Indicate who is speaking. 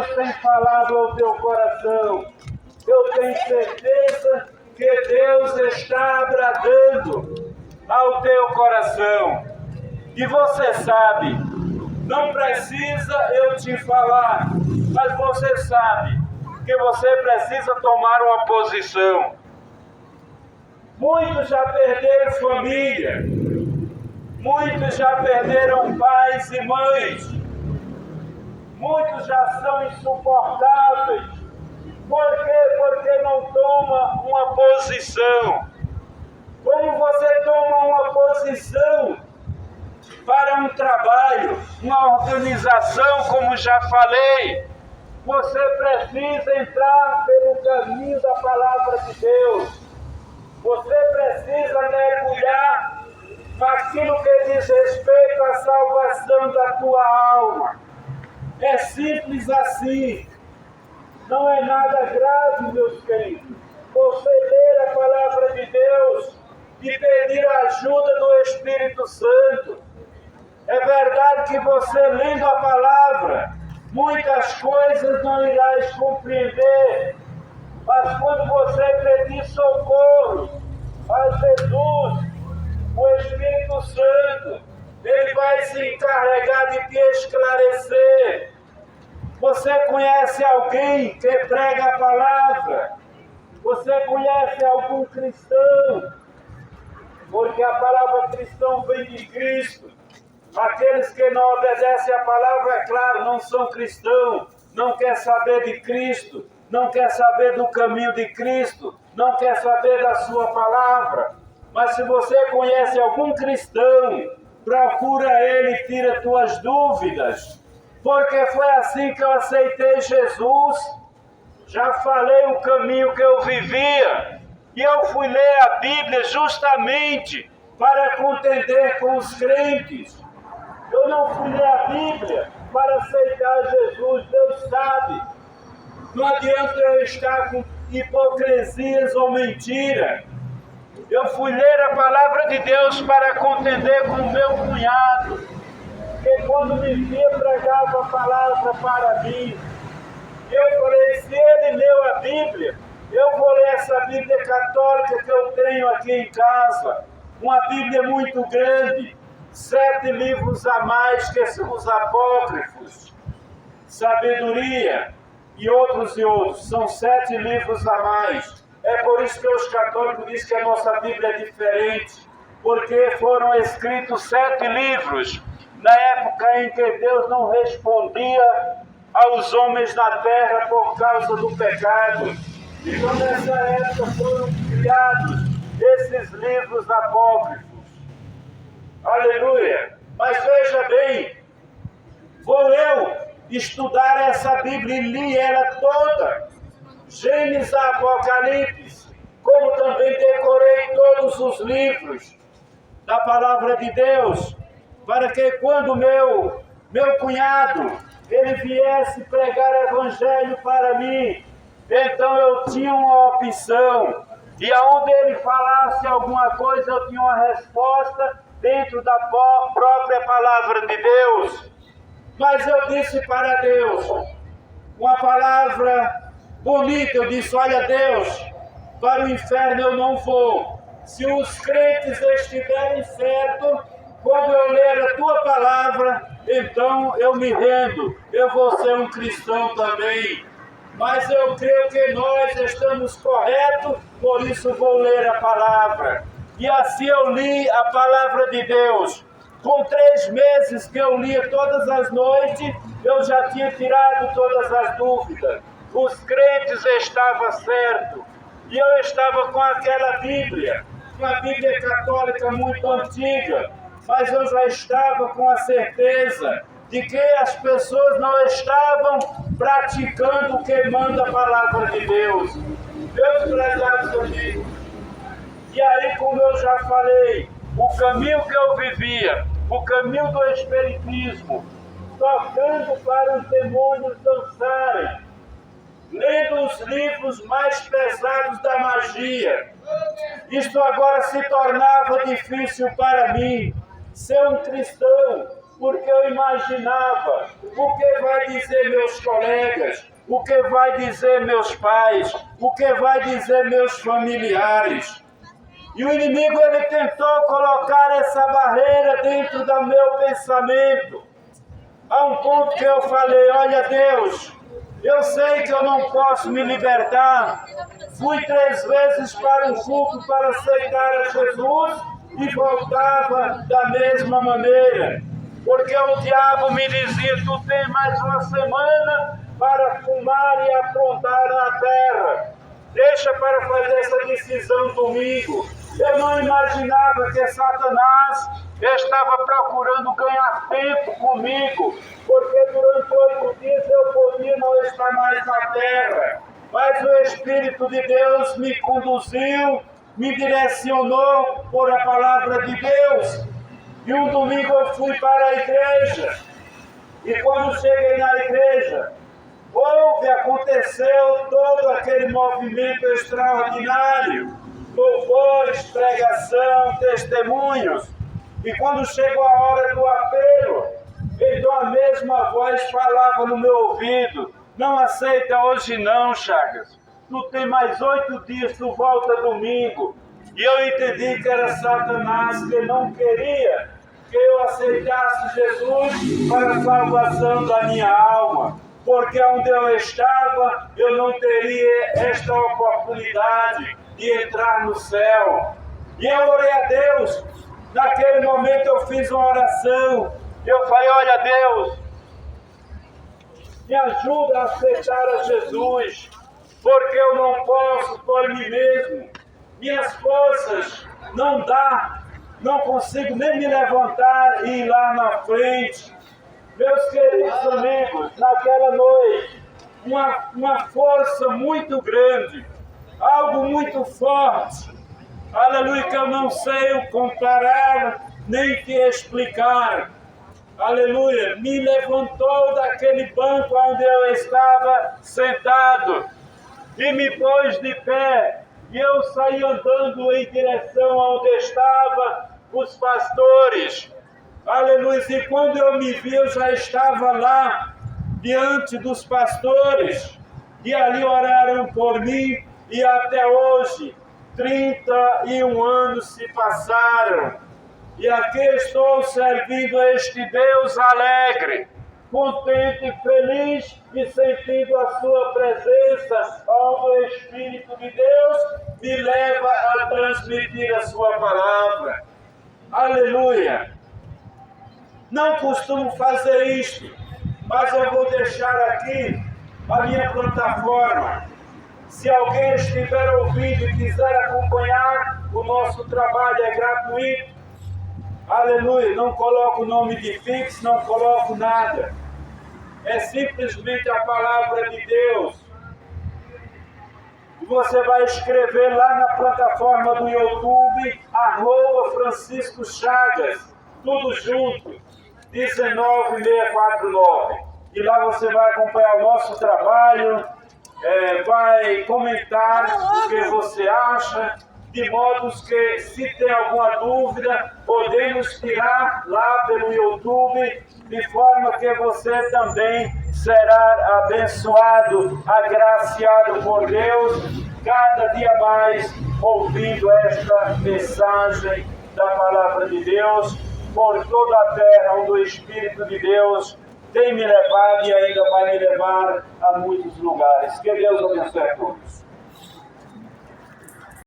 Speaker 1: Deus tem falado ao teu coração. Eu tenho certeza que Deus está bradando ao teu coração. E você sabe, não precisa eu te falar, mas você sabe que você precisa tomar uma posição. Muitos já perderam família, muitos já perderam pais e mães, muitos já são insuportáveis. Por quê? Porque não toma uma posição. Como você toma uma posição para um trabalho, uma organização, como já falei, você precisa entrar pelo caminho da palavra de Deus. Você precisa mergulhar naquilo que diz respeito à salvação da tua alma. É simples assim. Não é nada grave, meus queridos. Você ler a palavra de Deus e pedir a ajuda do Espírito Santo. É verdade que você, lendo a palavra, muitas coisas não irás compreender. Mas quando você pedir socorro a Jesus, o Espírito Santo, ele vai se encarregar de te esclarecer. Você conhece alguém que prega a palavra? Você conhece algum cristão? Porque a palavra cristão vem de Cristo. Aqueles que não obedecem à palavra, é claro, não são cristãos, não quer saber de Cristo, não quer saber do caminho de Cristo, não quer saber da sua palavra. Mas se você conhece algum cristão, procura ele e tira tuas dúvidas. Porque foi assim que eu aceitei Jesus. Já falei o caminho que eu vivia. E eu fui ler a Bíblia justamente para contender com os crentes. Eu não fui ler a Bíblia para aceitar Jesus, Deus sabe. Não adianta eu estar com hipocrisias ou mentira. Eu fui ler a palavra de Deus para contender com o meu cunhado, que quando me via pregava a palavra para mim. Eu falei, se ele leu a Bíblia, eu vou ler essa Bíblia católica que eu tenho aqui em casa. Uma Bíblia muito grande, 7 livros a mais que os apócrifos, sabedoria e outros. São 7 livros a mais. É por isso que os católicos dizem que a nossa Bíblia é diferente, porque foram escritos 7 livros na época em que Deus não respondia aos homens na terra por causa do pecado. Então nessa época foram criados esses livros apócrifos. Aleluia! Mas veja bem, vou eu estudar essa Bíblia e li ela toda, Gênesis a Apocalipse, como também decorei todos os livros da palavra de Deus, para que quando meu cunhado ele viesse pregar evangelho para mim, então eu tinha uma opção, e aonde ele falasse alguma coisa eu tinha uma resposta dentro da própria palavra de Deus. Mas eu disse para Deus uma palavra bonita, eu disse, olha Deus, para o inferno eu não vou. Se os crentes estiverem certos, quando eu ler a tua palavra, então eu me rendo, eu vou ser um cristão também. Mas eu creio que nós estamos corretos, por isso vou ler a palavra. E assim eu li a palavra de Deus. Com 3 meses que eu lia todas as noites, eu já tinha tirado todas as dúvidas. Os crentes estavam certos. E eu estava com aquela Bíblia, uma Bíblia católica muito antiga. Mas eu já estava com a certeza de que as pessoas não estavam praticando o que manda a palavra de Deus. Meus prezados amigos, e aí, como eu já falei, o caminho que eu vivia, o caminho do espiritismo, tocando para os demônios dançarem, lendo os livros mais pesados da magia, isto agora se tornava difícil para mim. Ser um cristão, porque eu imaginava o que vai dizer meus colegas, o que vai dizer meus pais, o que vai dizer meus familiares. E o inimigo, ele tentou colocar essa barreira dentro do meu pensamento. Há um ponto que eu falei, olha Deus, eu sei que eu não posso me libertar. Fui 3 vezes para um culto para aceitar a Jesus e voltava da mesma maneira. Porque o diabo me dizia, tu tem mais uma semana para fumar e aprontar na terra. Deixa para fazer essa decisão domingo. Eu não imaginava que Satanás estava procurando ganhar tempo comigo, porque durante 8 dias eu podia não estar mais na terra. Mas o Espírito de Deus me conduziu, me direcionou por a palavra de Deus. E um domingo eu fui para a igreja. E quando cheguei na igreja, aconteceu todo aquele movimento extraordinário. Louvores, pregação, testemunhos. E quando chegou a hora do apelo, então a mesma voz falava no meu ouvido, não aceita hoje não, Chagas. Tu tem mais 8 dias, tu volta domingo. E eu entendi que era Satanás que não queria que eu aceitasse Jesus para a salvação da minha alma. Porque onde eu estava, eu não teria esta oportunidade de entrar no céu. E eu orei a Deus. Naquele momento eu fiz uma oração. Eu falei, olha Deus, me ajuda a aceitar a Jesus, porque eu não posso por mim mesmo. Minhas forças não dá, não consigo nem me levantar e ir lá na frente. Meus queridos amigos, naquela noite, uma força muito grande, algo muito forte, aleluia, que eu não sei comparar, nem te explicar, aleluia, me levantou daquele banco onde eu estava sentado, e me pôs de pé, e eu saí andando em direção aonde estavam os pastores, aleluia, e quando eu me vi, eu já estava lá, diante dos pastores, e ali oraram por mim, e até hoje, 31 anos se passaram, e aqui estou servindo a este Deus alegre, contente e feliz, e sentindo a sua presença, onde o Espírito de Deus me leva a transmitir a sua palavra. Aleluia! Não costumo fazer isto, mas eu vou deixar aqui a minha plataforma. Se alguém estiver ouvindo e quiser acompanhar, o nosso trabalho é gratuito. Aleluia, não coloco o nome de fixo, não coloco nada. É simplesmente a palavra de Deus. E você vai escrever lá na plataforma do YouTube, @Francisco Chagas, tudo junto, 19649. E lá você vai acompanhar o nosso trabalho, vai comentar o que você acha, de modo que, se tem alguma dúvida, podemos tirar lá pelo YouTube, de forma que você também será abençoado, agraciado por Deus, cada dia mais ouvindo esta mensagem da palavra de Deus, por toda a terra onde o Espírito de Deus tem me levado e ainda vai me levar a muitos lugares. Que Deus abençoe a todos.